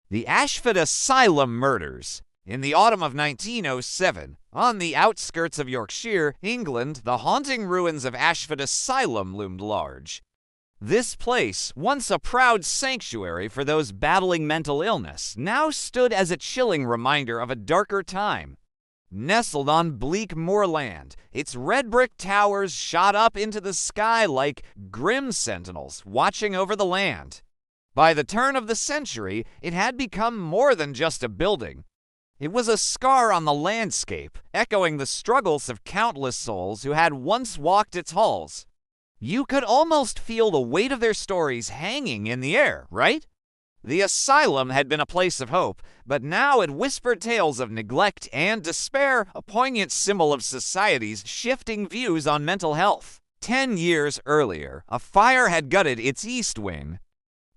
The Ashford Asylum murders. In the autumn of 1907, on the outskirts of Yorkshire, England, the haunting ruins of Ashford Asylum loomed large. This place, once a proud sanctuary for those battling mental illness, now stood as a chilling reminder of a darker time. Nestled on bleak moorland, its red brick towers shot up into the sky like grim sentinels watching over the land. By the turn of the century, it had become more than just a building. It was a scar on the landscape, echoing the struggles of countless souls who had once walked its halls. You could almost feel the weight of their stories hanging in the air, right? The asylum had been a place of hope, but now it whispered tales of neglect and despair, a poignant symbol of society's shifting views on mental health. 10 years earlier, a fire had gutted its east wing.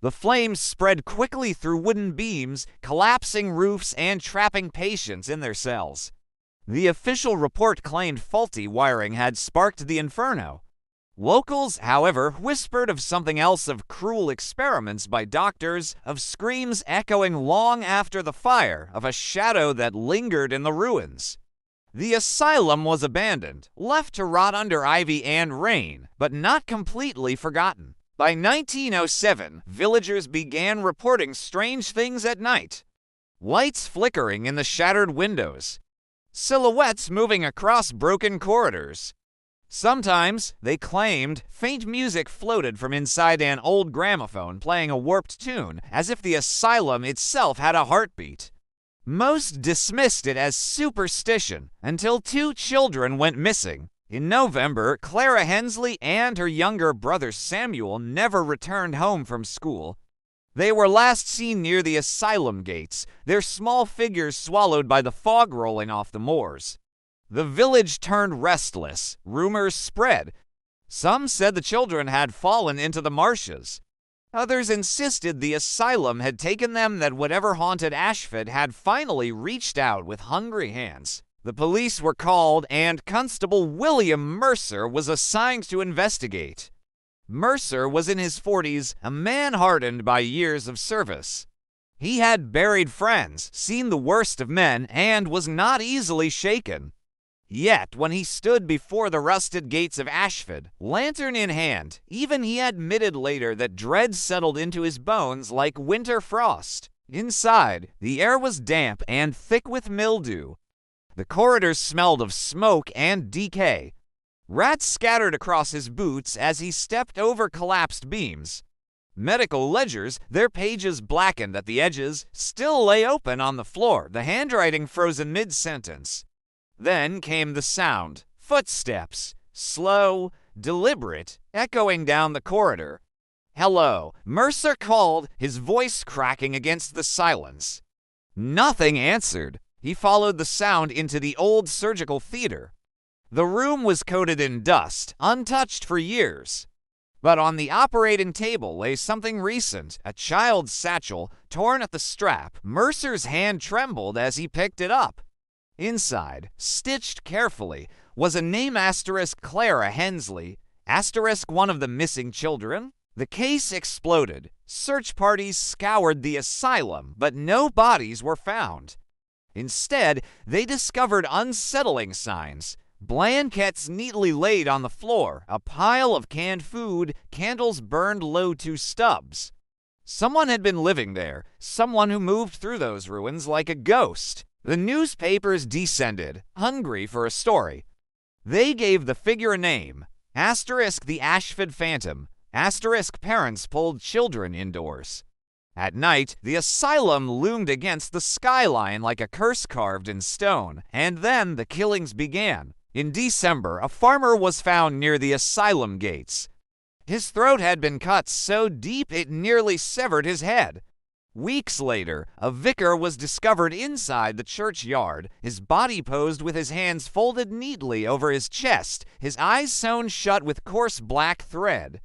The flames spread quickly through wooden beams, collapsing roofs and trapping patients in their cells. The official report claimed faulty wiring had sparked the inferno. Locals, however, whispered of something else, of cruel experiments by doctors, of screams echoing long after the fire, of a shadow that lingered in the ruins. The asylum was abandoned, left to rot under ivy and rain, but not completely forgotten. By 1907, villagers began reporting strange things at night. Lights flickering in the shattered windows. Silhouettes moving across broken corridors. Sometimes, they claimed, faint music floated from inside an old gramophone playing a warped tune, as if the asylum itself had a heartbeat. Most dismissed it as superstition, until 2 children went missing. In November, Clara Hensley and her younger brother Samuel never returned home from school. They were last seen near the asylum gates, their small figures swallowed by the fog rolling off the moors. The village turned restless. Rumors spread. Some said the children had fallen into the marshes. Others insisted the asylum had taken them, that whatever haunted Ashford had finally reached out with hungry hands. The police were called, and Constable William Mercer was assigned to investigate. Mercer was in his 40s, a man hardened by years of service. He had buried friends, seen the worst of men, and was not easily shaken. Yet, when he stood before the rusted gates of Ashford, lantern in hand, even he admitted later that dread settled into his bones like winter frost. Inside, the air was damp and thick with mildew. The corridors smelled of smoke and decay. Rats scattered across his boots as he stepped over collapsed beams. Medical ledgers, their pages blackened at the edges, still lay open on the floor, the handwriting frozen mid-sentence. Then came the sound, footsteps, slow, deliberate, echoing down the corridor. "Hello," Mercer called, his voice cracking against the silence. Nothing answered. He followed the sound into the old surgical theater. The room was coated in dust, untouched for years. But on the operating table lay something recent, a child's satchel, torn at the strap. Mercer's hand trembled as he picked it up. Inside, stitched carefully, was a name * Clara Hensley, * one of the missing children. The case exploded. Search parties scoured the asylum, but no bodies were found. Instead, they discovered unsettling signs. Blankets neatly laid on the floor, a pile of canned food, candles burned low to stubs. Someone had been living there, someone who moved through those ruins like a ghost. The newspapers descended, hungry for a story. They gave the figure a name, * the Ashford Phantom, * parents pulled children indoors. At night, the asylum loomed against the skyline like a curse carved in stone, and then the killings began. In December, a farmer was found near the asylum gates. His throat had been cut so deep it nearly severed his head. Weeks later, a vicar was discovered inside the churchyard, his body posed with his hands folded neatly over his chest, his eyes sewn shut with coarse black thread.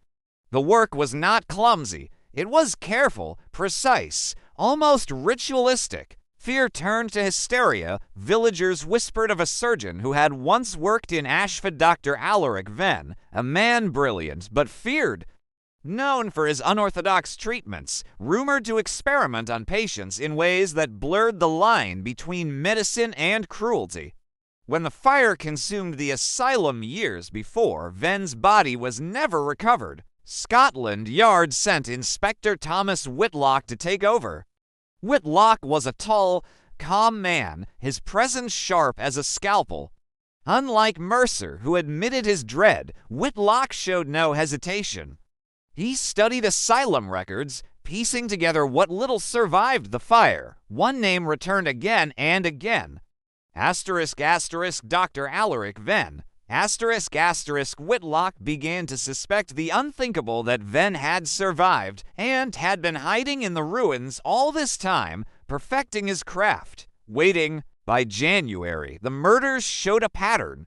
The work was not clumsy. It was careful, precise, almost ritualistic. Fear turned to hysteria. Villagers whispered of a surgeon who had once worked in Ashford, Dr. Alaric Venn, a man brilliant but feared. known for his unorthodox treatments, rumored to experiment on patients in ways that blurred the line between medicine and cruelty. When the fire consumed the asylum years before, Venn's body was never recovered. Scotland Yard sent Inspector Thomas Whitlock to take over. Whitlock was a tall, calm man, his presence sharp as a scalpel. Unlike Mercer, who admitted his dread, Whitlock showed no hesitation. He studied asylum records, piecing together what little survived the fire. One name returned again and again. Dr. Alaric Venn. Whitlock began to suspect the unthinkable that Venn had survived and had been hiding in the ruins all this time, perfecting his craft. Waiting. By January, the murders showed a pattern.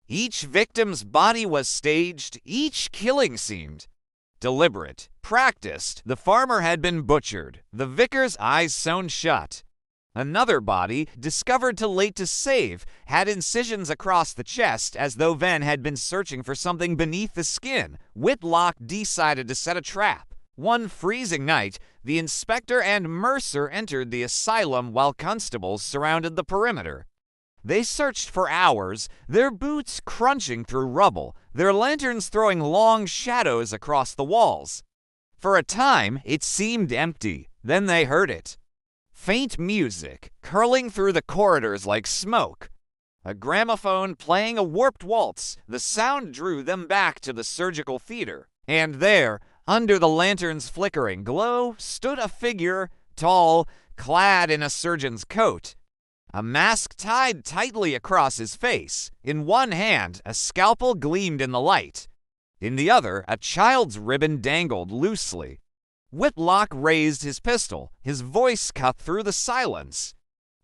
Each victim's body was staged, each killing seemed deliberate, practiced. The farmer had been butchered, the vicar's eyes sewn shut. Another body, discovered too late to save, had incisions across the chest as though Venn had been searching for something beneath the skin. Whitlock decided to set a trap. One freezing night, the inspector and Mercer entered the asylum while constables surrounded the perimeter. They searched for hours, their boots crunching through rubble, their lanterns throwing long shadows across the walls. For a time, it seemed empty. Then they heard it. Faint music, curling through the corridors like smoke. A gramophone playing a warped waltz, the sound drew them back to the surgical theater. And there, under the lantern's flickering glow, stood a figure, tall, clad in a surgeon's coat. A mask tied tightly across his face. In one hand, a scalpel gleamed in the light. In the other, a child's ribbon dangled loosely. Whitlock raised his pistol, his voice cut through the silence.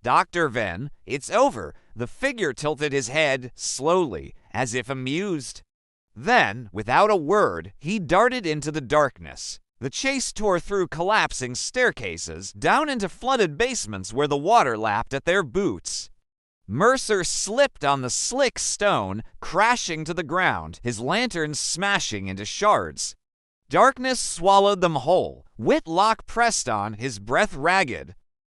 "Dr. Venn, it's over." The figure tilted his head slowly, as if amused. Then, without a word, he darted into the darkness. The chase tore through collapsing staircases, down into flooded basements where the water lapped at their boots. Mercer slipped on the slick stone, crashing to the ground, his lantern smashing into shards. Darkness swallowed them whole. Whitlock pressed on, his breath ragged.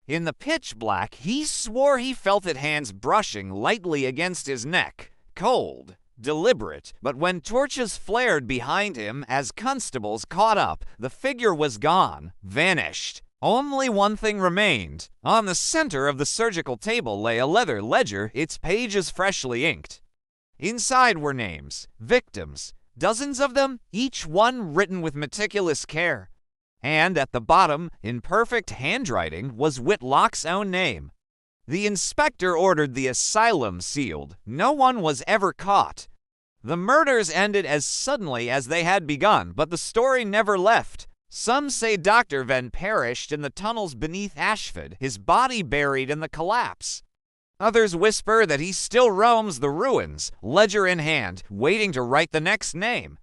In the pitch black, he swore he felt its hands brushing lightly against his neck. Cold, deliberate, but when torches flared behind him as constables caught up, the figure was gone, vanished. Only one thing remained. On the center of the surgical table lay a leather ledger, its pages freshly inked. Inside were names, victims, dozens of them, each one written with meticulous care. And at the bottom, in perfect handwriting, was Whitlock's own name. The inspector ordered the asylum sealed. No one was ever caught. The murders ended as suddenly as they had begun, but the story never left. Some say Dr. Venn perished in the tunnels beneath Ashford, his body buried in the collapse. Others whisper that he still roams the ruins, ledger in hand, waiting to write the next name.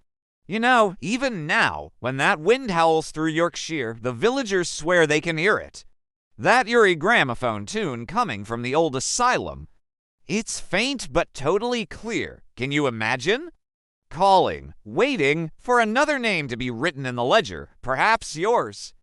You know, even now, when that wind howls through Yorkshire, the villagers swear they can hear it. That eerie gramophone tune coming from the old asylum. It's faint but totally clear. Can you imagine? Calling, waiting for another name to be written in the ledger, perhaps yours.